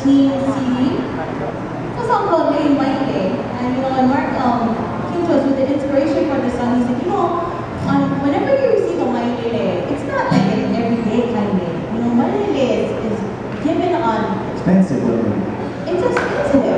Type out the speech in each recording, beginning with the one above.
Teen CD. It's a song called Late in My Day. And when Mark came to us with the inspiration for the song, he said, whenever you receive a My Day, it's not like an everyday kind of day. My Day is given on. Expensive living. It's expensive.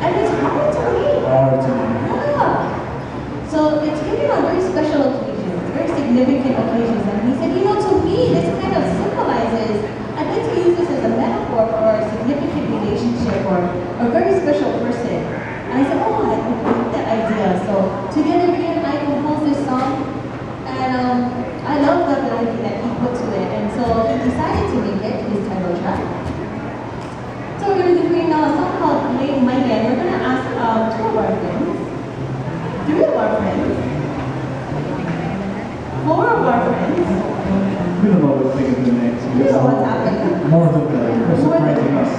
And it's hard to make. Hard to make. Yeah. So it's given on very special occasions, very significant occasions. And he said, to me, this kind of symbolizes, I'd like to use this as a metaphor for a significant relationship or a very special person. And I said, I like that idea. So together he and I composed this song. And I love the melody that he put to it. And so he decided to make it his title track. So we're going to be doing now a song called Late in My Day. We're going to ask two of our friends, three of our friends, four of our friends. We don't know what things are next. We don't know what's happening. More of the surprising us.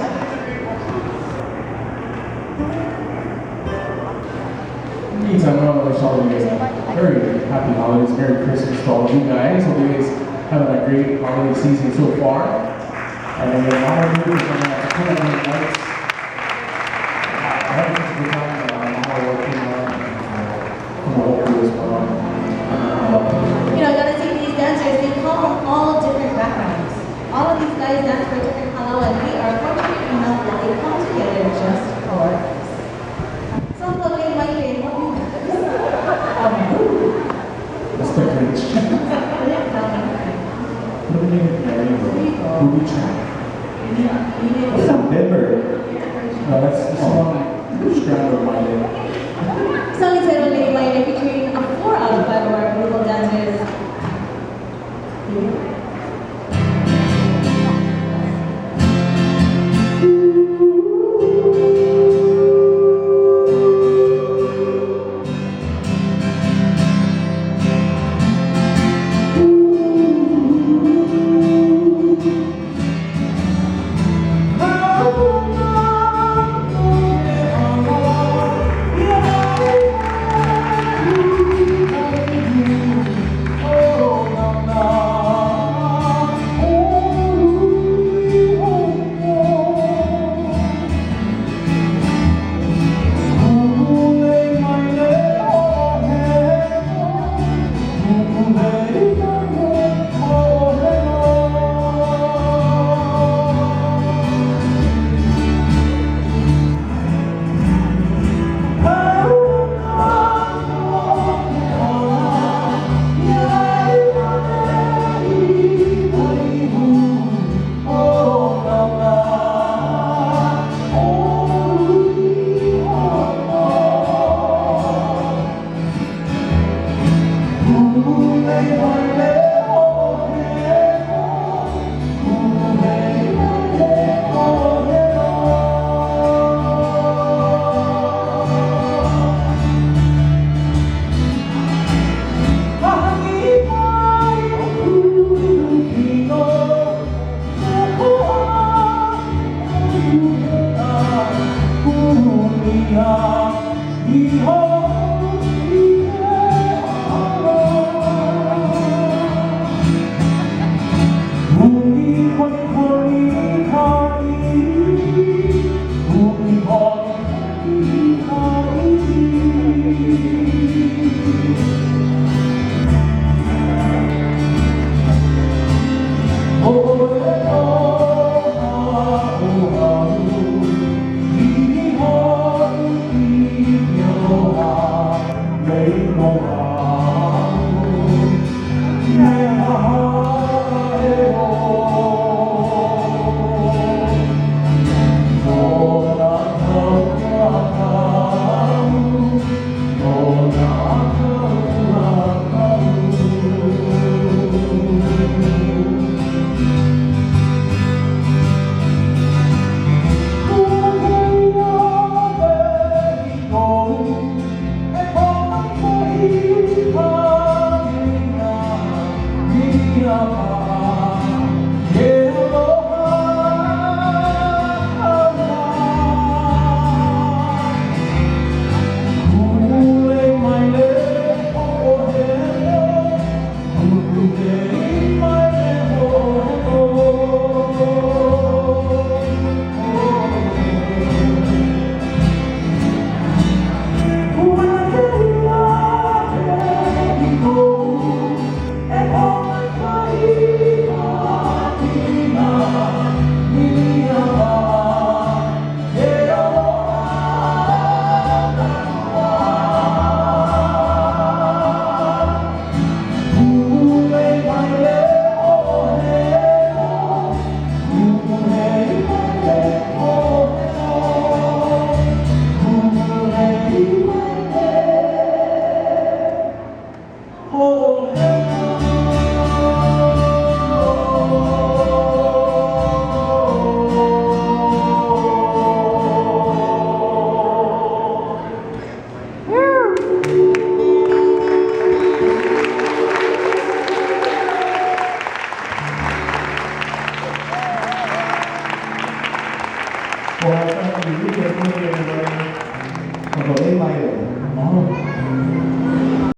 Meantime, I want to wish all of you guys a very happy holidays, Merry Christmas to all of you guys. Hope you guys having a great holiday season so far. And a lot of you from put on the lights. I haven't just been talking about how working on as well. I gotta see these dancers, they come from all different backgrounds. All of these guys dance for different halau, and we are fortunate enough that they come together just for us. Some of them might be what you That's the glitch. Booby trap. What's up, Denver? No, that's the song Strand of My Day. Song is titled Late in My Day, featuring 4 out of 5 of our beautiful dancers. Happy birthday everybody. ผมบอกได้ไหมเหรอ อ๋อ